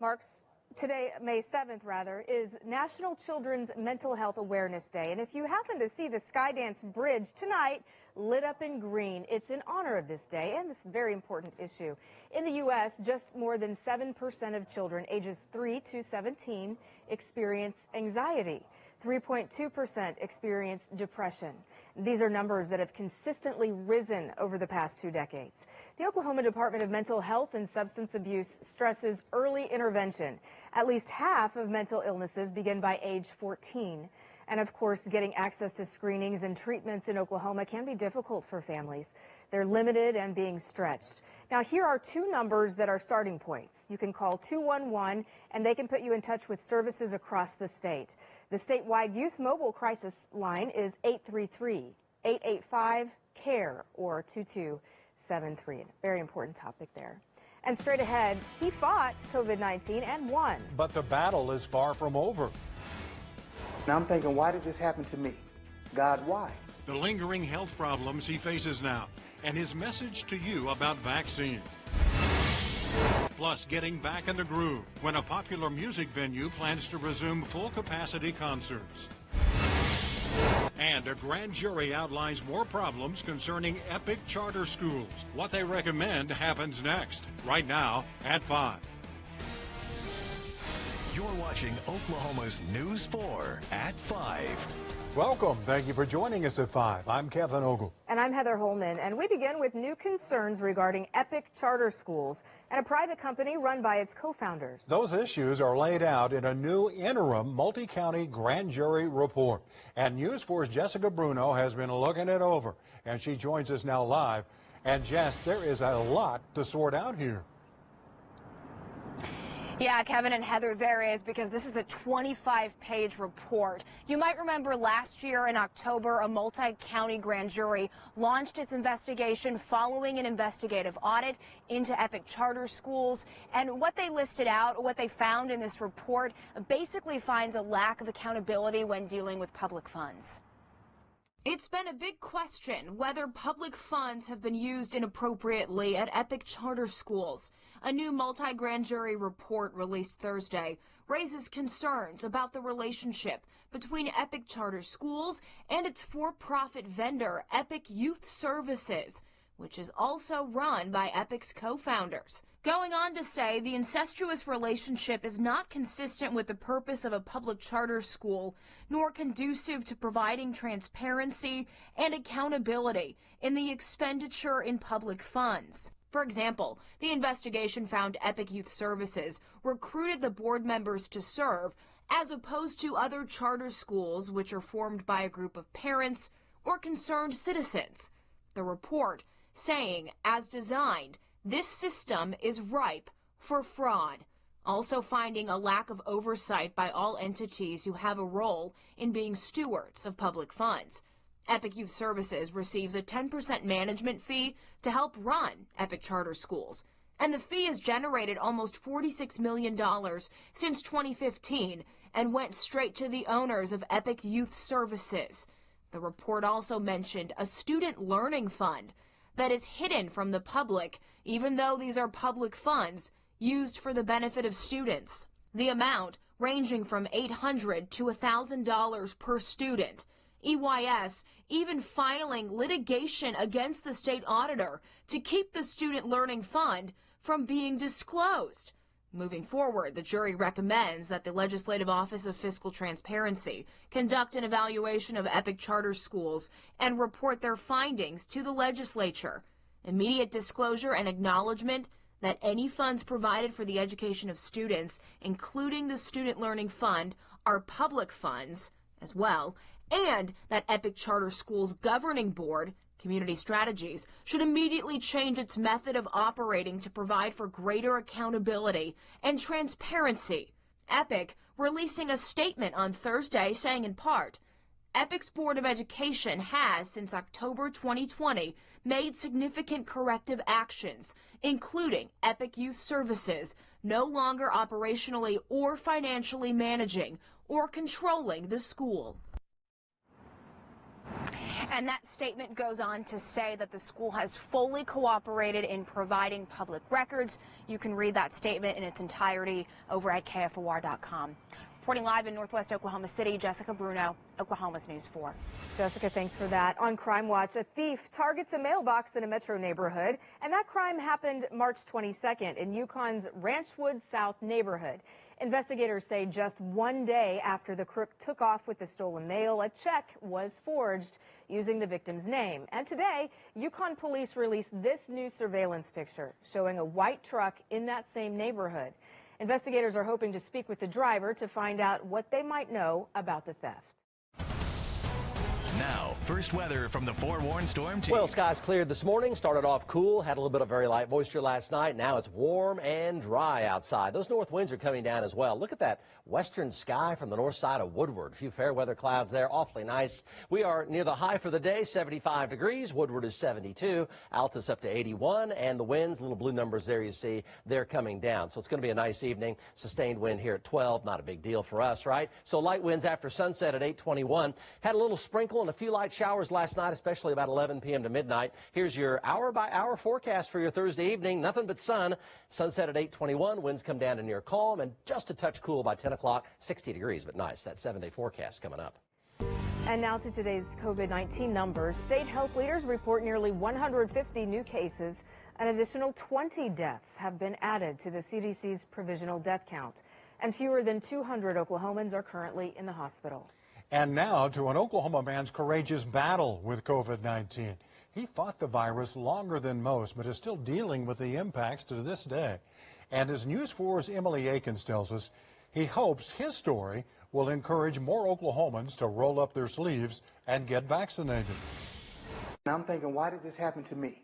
marks today, May 7th, rather, is National Children's Mental Health Awareness Day. And if you happen to see the Skydance Bridge tonight lit up in green, it's in honor of this day and this very important issue. In the U.S., just more than 7% of children ages 3 to 17 experience anxiety. 3.2% experience depression. These are numbers that have consistently risen over the past 2 decades. The Oklahoma Department of Mental Health and Substance Abuse stresses early intervention. At least half of mental illnesses begin by age 14. And of course, getting access to screenings and treatments in Oklahoma can be difficult for families. They're limited and being stretched. Now, here are 2 numbers that are starting points. You can call 211 and they can put you in touch with services across the state. The statewide Youth Mobile Crisis line is 833-885-CARE or 2273. Very important topic there. And straight ahead, he fought COVID-19 and won. But the battle is far from over. Now I'm thinking, why did this happen to me? God, why? The lingering health problems he faces now, and his message to you about vaccine. Plus, getting back in the groove when a popular music venue plans to resume full-capacity concerts. And a grand jury outlines more problems concerning Epic charter schools. What they recommend happens next, right now at 5. You're watching Oklahoma's News 4 at 5. Welcome. Thank you for joining us at 5. I'm Kevin Ogle. And I'm Heather Holman. And we begin with new concerns regarding Epic charter schools and a private company run by its co-founders. Those issues are laid out in a new interim multi-county grand jury report. And News 4's Jessica Bruno has been looking it over. And she joins us now live. And Jess, there is a lot to sort out here. Yeah, Kevin and Heather, there is, because this is a 25-page report. You might remember last year in October, a multi-county grand jury launched its investigation following an investigative audit into Epic charter schools. And what they listed out, what they found in this report, basically finds a lack of accountability when dealing with public funds. It's been a big question whether public funds have been used inappropriately at Epic charter schools. A new multi-grand jury report released Thursday raises concerns about the relationship between Epic charter schools and its for-profit vendor, Epic Youth Services, which is also run by Epic's co-founders. Going on to say the incestuous relationship is not consistent with the purpose of a public charter school, nor conducive to providing transparency and accountability in the expenditure in public funds. For example, the investigation found Epic Youth Services recruited the board members to serve, as opposed to other charter schools which are formed by a group of parents or concerned citizens. The report saying, as designed, this system is ripe for fraud, also finding a lack of oversight by all entities who have a role in being stewards of public funds. Epic Youth Services receives a 10% management fee to help run Epic charter schools, and the fee has generated almost $46 million since 2015 and went straight to the owners of Epic Youth Services. The report also mentioned a student learning fund that is hidden from the public, even though these are public funds used for the benefit of students. The amount ranging from $800 to $1,000 per student. EYS even filing litigation against the state auditor to keep the student learning fund from being disclosed. Moving forward, the jury recommends that the Legislative Office of Fiscal Transparency conduct an evaluation of Epic charter schools and report their findings to the legislature. Immediate disclosure and acknowledgement that any funds provided for the education of students, including the Student Learning Fund, are public funds as well, and that Epic Charter Schools Governing Board, Community Strategies, should immediately change its method of operating to provide for greater accountability and transparency. Epic releasing a statement on Thursday saying in part, Epic's Board of Education has, since October 2020, made significant corrective actions, including Epic Youth Services no longer operationally or financially managing or controlling the school. And that statement goes on to say that the school has fully cooperated in providing public records. You can read that statement in its entirety over at KFOR.com. Reporting live in Northwest Oklahoma City, Jessica Bruno, Oklahoma's News 4. Jessica, thanks for that. On Crime Watch, a thief targets a mailbox in a metro neighborhood, and that crime happened March 22nd in Yukon's Ranchwood South neighborhood. Investigators say just one day after the crook took off with the stolen mail, a check was forged using the victim's name. And today, Yukon police released this new surveillance picture showing a white truck in that same neighborhood. Investigators are hoping to speak with the driver to find out what they might know about the theft. Now, first weather from the forewarned storm team. Well, skies cleared this morning, started off cool, had a little bit of very light moisture last night. Now it's warm and dry outside. Those north winds are coming down as well. Look at that western sky from the north side of Woodward. A few fair weather clouds there, awfully nice. We are near the high for the day, 75 degrees. Woodward is 72, Altus up to 81, and the winds, little blue numbers there you see, they're coming down. So it's going to be a nice evening. Sustained wind here at 12, not a big deal for us, right? So light winds after sunset at 8:21. Had a little sprinkle and a few light showers last night, especially about 11 p.m. to midnight. Here's your hour-by-hour forecast for your Thursday evening. Nothing but sun. Sunset at 8:21. Winds come down to near calm and just a touch cool by 10 o'clock. 60 degrees, but nice. That 7-day forecast coming up. And now to today's COVID-19 numbers. State health leaders report nearly 150 new cases. An additional 20 deaths have been added to the CDC's provisional death count. And fewer than 200 Oklahomans are currently in the hospital. And now to an Oklahoma man's courageous battle with COVID-19. He fought the virus longer than most, but is still dealing with the impacts to this day. And as News 4's Emily Akins tells us, he hopes his story will encourage more Oklahomans to roll up their sleeves and get vaccinated. And I'm thinking, why did this happen to me?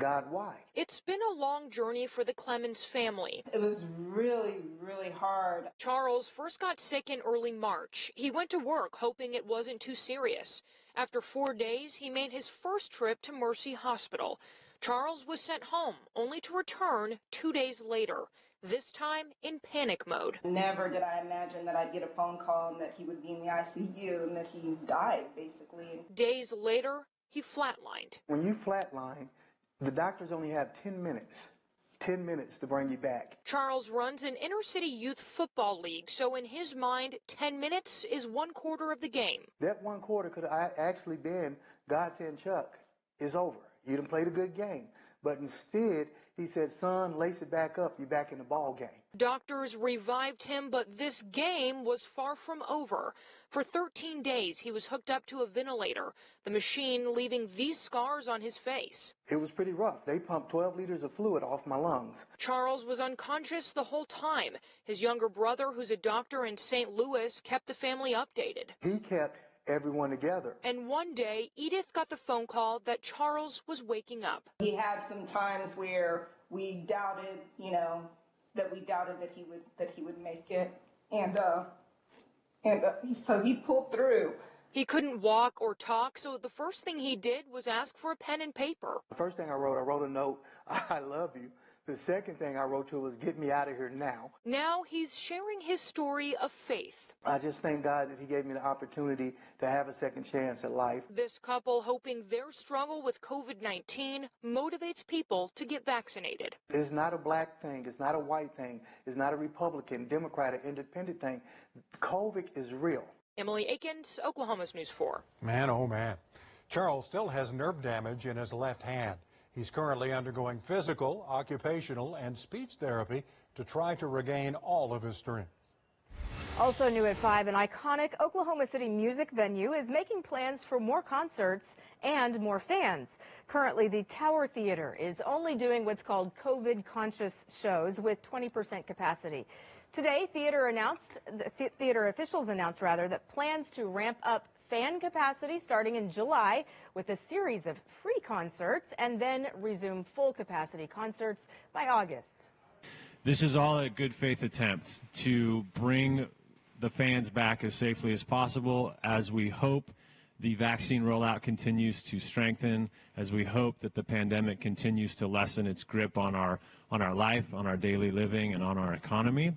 God, why? It's been a long journey for the Clemens family. It was really, really hard. Charles first got sick in early March. He went to work hoping it wasn't too serious. After 4 days, he made his first trip to Mercy Hospital. Charles was sent home, only to return 2 days later, this time in panic mode. Never did I imagine that I'd get a phone call and that he would be in the ICU and that he died, basically. Days later, he flatlined. When you flatline, the doctors only have 10 minutes. 10 minutes to bring you back. Charles runs an inner-city youth football league, so in his mind, 10 minutes is 1/4 of the game. That 1/4 could have actually been God saying, Chuck, it's over. You done played a good game. But instead, he said, son, lace it back up. You're back in the ball game. Doctors revived him, but this game was far from over. For 13 days, he was hooked up to a ventilator, the machine leaving these scars on his face. It was pretty rough. They pumped 12 liters of fluid off my lungs. Charles was unconscious the whole time. His younger brother, who's a doctor in St. Louis, kept the family updated. He kept everyone together. And one day, Edith got the phone call that Charles was waking up. He had some times where we doubted, that he would make it. So he pulled through. He couldn't walk or talk, so the first thing he did was ask for a pen and paper. The first thing I wrote a note, I love you. The second thing I wrote to her was, get me out of here now. Now he's sharing his story of faith. I just thank God that he gave me the opportunity to have a second chance at life. This couple hoping their struggle with COVID-19 motivates people to get vaccinated. It's not a black thing. It's not a white thing. It's not a Republican, Democrat, or independent thing. COVID is real. Emily Akins, Oklahoma's News 4. Man, oh man. Charles still has nerve damage in his left hand. He's currently undergoing physical, occupational, and speech therapy to try to regain all of his strength. Also new at 5, an iconic Oklahoma City music venue is making plans for more concerts and more fans. Currently, the Tower Theater is only doing what's called COVID-conscious shows with 20% capacity. Today, theater officials announced that plans to ramp up fan capacity starting in July with a series of free concerts and then resume full capacity concerts by August. This is all a good faith attempt to bring the fans back as safely as possible as we hope the vaccine rollout continues to strengthen, as we hope that the pandemic continues to lessen its grip on our life, on our daily living, and on our economy.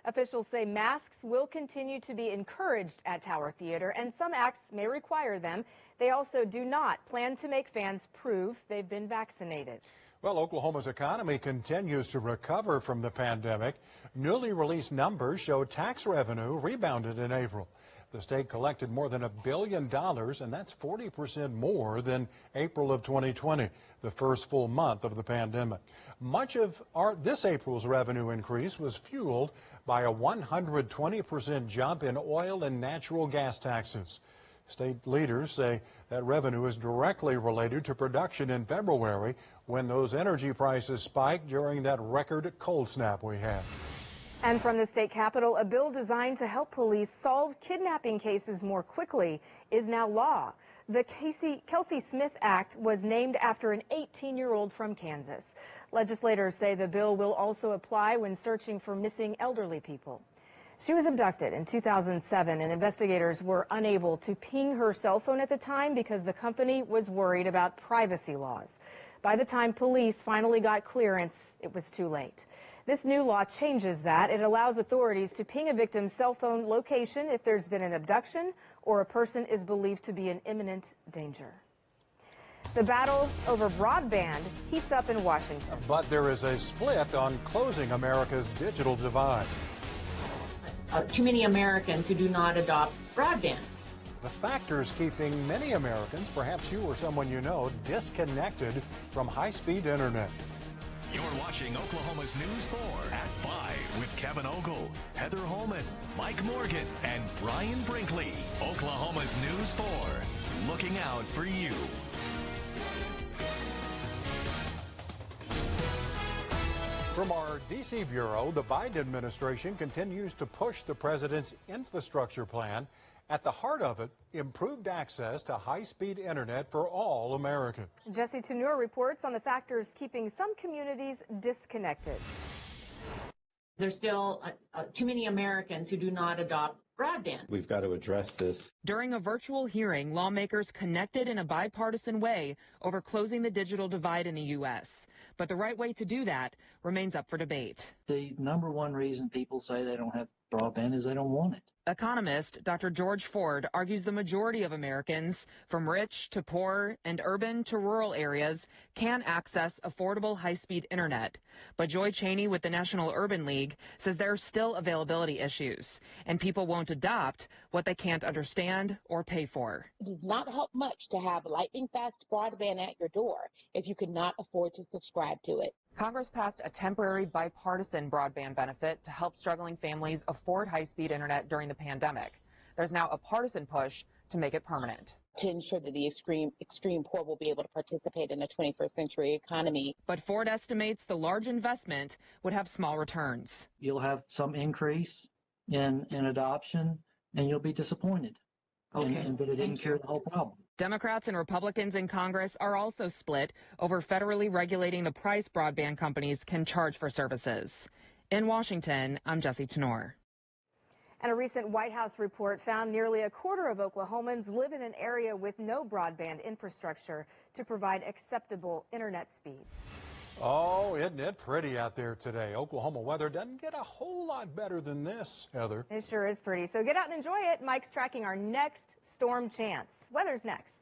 Officials say masks will continue to be encouraged at Tower Theater, and some acts may require them. They also do not plan to make fans prove they've been vaccinated. Well, Oklahoma's economy continues to recover from the pandemic. Newly released numbers show tax revenue rebounded in April. The state collected more than $1 billion, and that's 40% more than April of 2020, the first full month of the pandemic. Much of this April's revenue increase was fueled by a 120% jump in oil and natural gas taxes. State leaders say that revenue is directly related to production in February when those energy prices spiked during that record cold snap we had. And from the state capitol, a bill designed to help police solve kidnapping cases more quickly is now law. The Kelsey Smith Act was named after an 18-year-old from Kansas. Legislators say the bill will also apply when searching for missing elderly people. She was abducted in 2007, and investigators were unable to ping her cell phone at the time because the company was worried about privacy laws. By the time police finally got clearance, it was too late. This new law changes that. It allows authorities to ping a victim's cell phone location if there's been an abduction or a person is believed to be in imminent danger. The battle over broadband heats up in Washington. But there is a split on closing America's digital divide. Too many Americans who do not adopt broadband. The factors keeping many Americans, perhaps you or someone you know, disconnected from high-speed internet. You're watching Oklahoma's News 4 at 5 with Kevin Ogle, Heather Holman, Mike Morgan, and Brian Brinkley. Oklahoma's News 4, looking out for you. From our D.C. Bureau, the Biden administration continues to push the president's infrastructure plan. At the heart of it, improved access to high-speed internet for all Americans. Jesse Tenure reports on the factors keeping some communities disconnected. There's still too many Americans who do not adopt broadband. We've got to address this. During a virtual hearing, lawmakers connected in a bipartisan way over closing the digital divide in the U.S. But the right way to do that remains up for debate. The number one reason people say they don't have broadband is they don't want it. Economist Dr. George Ford argues the majority of Americans, from rich to poor and urban to rural areas, can access affordable high-speed internet. But Joy Cheney with the National Urban League says there are still availability issues, and people won't adopt what they can't understand or pay for. It does not help much to have lightning-fast broadband at your door if you cannot afford to subscribe to it. Congress passed a temporary bipartisan broadband benefit to help struggling families afford high-speed internet during the pandemic. There's now a partisan push to make it permanent. To ensure that the extreme poor will be able to participate in a 21st century economy. But Ford estimates the large investment would have small returns. You'll have some increase in adoption, and you'll be disappointed. Okay. But it didn't cure the whole problem. Democrats and Republicans in Congress are also split over federally regulating the price broadband companies can charge for services. In Washington, I'm Jesse Tenore. And a recent White House report found nearly a quarter of Oklahomans live in an area with no broadband infrastructure to provide acceptable internet speeds. Oh, isn't it pretty out there today? Oklahoma weather doesn't get a whole lot better than this, Heather. It sure is pretty. So get out and enjoy it. Mike's tracking our next storm chance. Weather's next.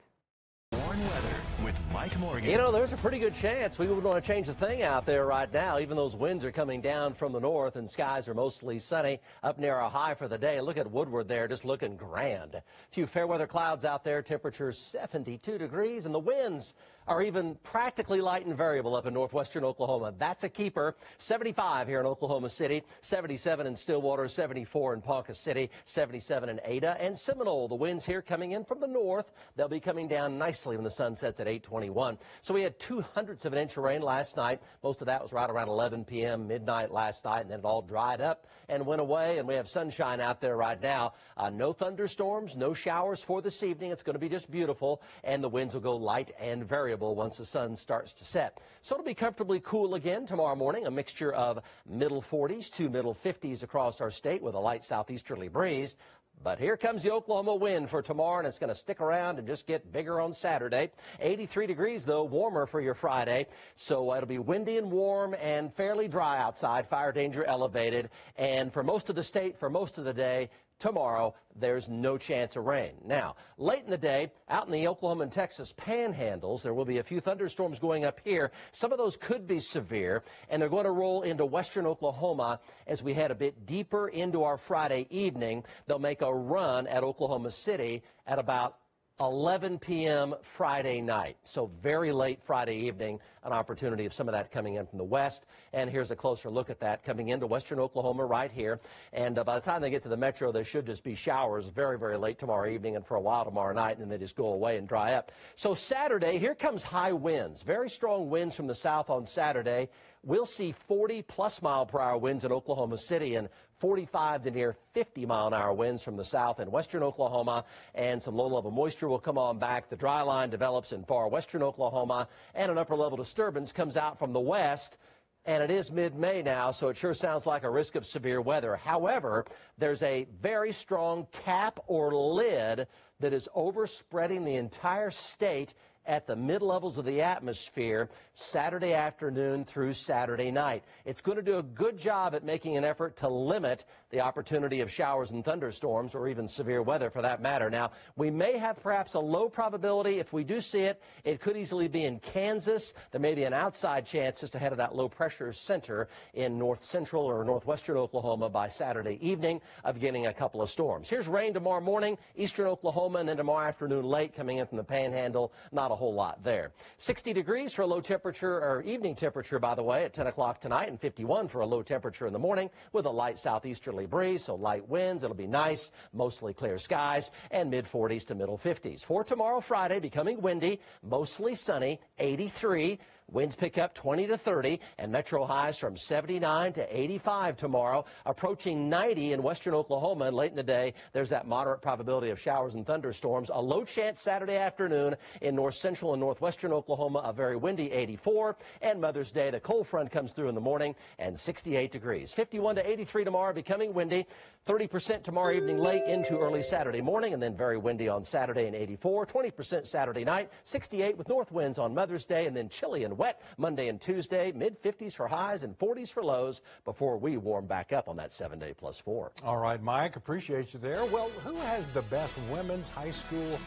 Warm weather with Mike Morgan. You know, there's a pretty good chance we wouldn't want to change a thing out there right now. Even those winds are coming down from the north and skies are mostly sunny up near our high for the day. Look at Woodward there, just looking grand. A few fair weather clouds out there, temperatures 72 degrees, and the winds are even practically light and variable up in northwestern Oklahoma. That's a keeper. 75 here in Oklahoma City, 77 in Stillwater, 74 in Ponca City, 77 in Ada and Seminole. The winds here coming in from the north. They'll be coming down nicely when the sun sets at 8:21. So we had 2/100 of an inch of rain last night. Most of that was right around 11 p.m., midnight last night, and then it all dried up and went away, and we have sunshine out there right now. No thunderstorms, no showers for this evening. It's going to be just beautiful, and the winds will go light and variable once the sun starts to set. So it'll be comfortably cool again tomorrow morning, a mixture of middle 40s to middle 50s across our state with a light southeasterly breeze. But here comes the Oklahoma wind for tomorrow, and it's going to stick around and just get bigger on Saturday. 83 degrees, though, warmer for your Friday. So it'll be windy and warm and fairly dry outside, fire danger elevated. And for most of the state, for most of the day, tomorrow, there's no chance of rain. Now, late in the day, out in the Oklahoma and Texas panhandles, there will be a few thunderstorms going up here. Some of those could be severe, and they're going to roll into western Oklahoma as we head a bit deeper into our Friday evening. They'll make a run at Oklahoma City at about 11 p.m. Friday night. So very late Friday evening, an opportunity of some of that coming in from the west. And here's a closer look at that coming into western Oklahoma right here. And by the time they get to the metro, there should just be showers very, very late tomorrow evening and for a while tomorrow night, and then they just go away and dry up. So Saturday, here comes high winds. Very strong winds from the south on Saturday. We'll see 40-plus mile-per-hour winds in Oklahoma City and 45 to near 50-mile-an-hour winds from the south and western Oklahoma, and some low-level moisture will come on back. The dry line develops in far western Oklahoma, and an upper-level disturbance comes out from the west. And it is mid-May now, so it sure sounds like a risk of severe weather. However, there's a very strong cap or lid that is overspreading the entire state at the mid-levels of the atmosphere Saturday afternoon through Saturday night. It's going to do a good job at making an effort to limit the opportunity of showers and thunderstorms, or even severe weather for that matter. Now, we may have perhaps a low probability. If we do see it, it could easily be in Kansas. There may be an outside chance just ahead of that low-pressure center in north central or northwestern Oklahoma by Saturday evening of getting a couple of storms. Here's rain tomorrow morning, eastern Oklahoma, and then tomorrow afternoon late coming in from the panhandle. Not a whole lot there. 60 degrees for a low temperature, or evening temperature, by the way, at 10 o'clock tonight, and 51 for a low temperature in the morning with a light southeasterly breeze, so light winds. It'll be nice, mostly clear skies, and mid-40s to middle 50s. For tomorrow, Friday, becoming windy, mostly sunny, 83. Winds pick up 20 to 30, and metro highs from 79 to 85 tomorrow, approaching 90 in western Oklahoma. And late in the day, there's that moderate probability of showers and thunderstorms. A low chance Saturday afternoon in north central and northwestern Oklahoma, a very windy 84. And Mother's Day, the cold front comes through in the morning, and 68 degrees. 51 to 83 tomorrow, becoming windy. 30% tomorrow evening late into early Saturday morning, and then very windy on Saturday and 84. 20% Saturday night, 68 with north winds on Mother's Day, and then chilly and wet Monday and Tuesday, mid-50s for highs and 40s for lows before we warm back up on that 7-day plus 4. All right, Mike, appreciate you there. Well, who has the best women's high school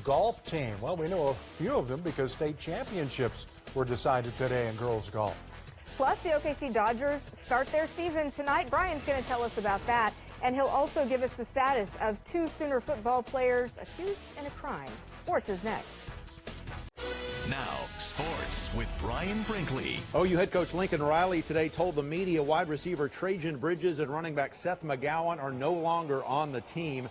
golf team? Well, we know a few of them because state championships were decided today in girls golf. Plus, the OKC Dodgers start their season tonight. Brian's going to tell us about that, and he'll also give us the status of 2 Sooner football players accused in a crime. Sports is next. Now, sports with Brian Brinkley. OU head coach Lincoln Riley today told the media wide receiver Trajan Bridges and running back Seth McGowan are no longer on the team.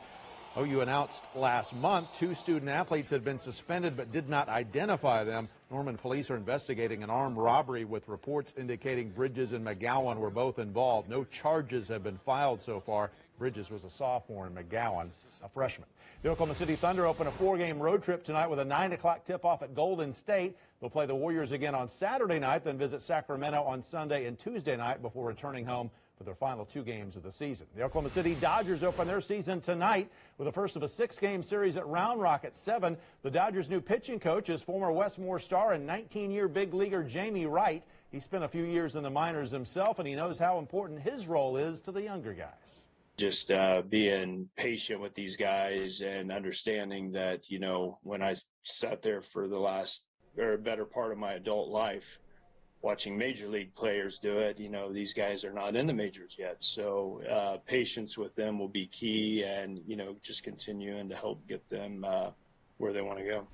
OU announced last month 2 student athletes had been suspended but did not identify them. Norman police are investigating an armed robbery with reports indicating Bridges and McGowan were both involved. No charges have been filed so far. Bridges was a sophomore and McGowan a freshman. The Oklahoma City Thunder open a 4-game road trip tonight with a 9 o'clock tip-off at Golden State. They'll play the Warriors again on Saturday night, then visit Sacramento on Sunday and Tuesday night before returning home for their final 2 games of the season. The Oklahoma City Dodgers open their season tonight with the first of a 6-game series at Round Rock at 7. The Dodgers' new pitching coach is former Westmore star and 19-year big leaguer Jamie Wright. He spent a few years in the minors himself, and he knows how important his role is to the younger guys. Just being patient with these guys and understanding that, you know, when I sat there for the last or better part of my adult life watching major league players do it, you know, these guys are not in the majors yet. So patience with them will be key, and, you know, just continuing to help get them where they want to go.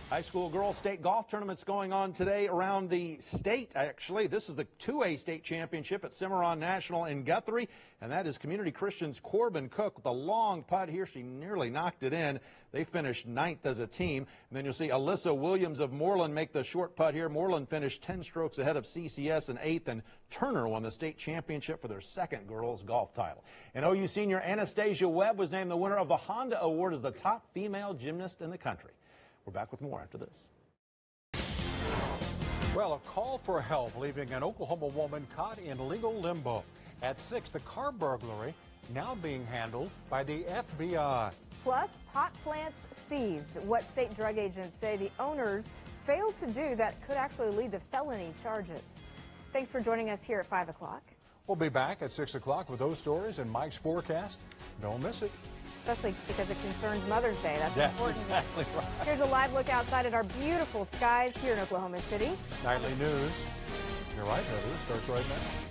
High school girls state golf tournaments going on today around the state. Actually, this is the 2A state championship at Cimarron National in Guthrie, and that is Community Christian's Corbin Cook with a long putt here. She nearly knocked it in. They finished 9th as a team. And then you'll see Alyssa Williams of Moreland make the short putt here. Moreland finished 10 strokes ahead of CCS in 8th, and Turner won the state championship for their 2nd girls golf title. And OU senior Anastasia Webb was named the winner of the Honda Award as the top female gymnast in the country. We're back with more after this. Well, a call for help leaving an Oklahoma woman caught in legal limbo. At 6, the car burglary now being handled by the FBI. Plus, pot plants seized. What state drug agents say the owners failed to do that could actually lead to felony charges. Thanks for joining us here at 5 o'clock. We'll be back at 6 o'clock with those stories and Mike's forecast. Don't miss it. Especially because it concerns Mother's Day. That's important. Exactly right. Here's a live look outside at our beautiful skies here in Oklahoma City. Nightly news. You're right, Heather. Starts right now.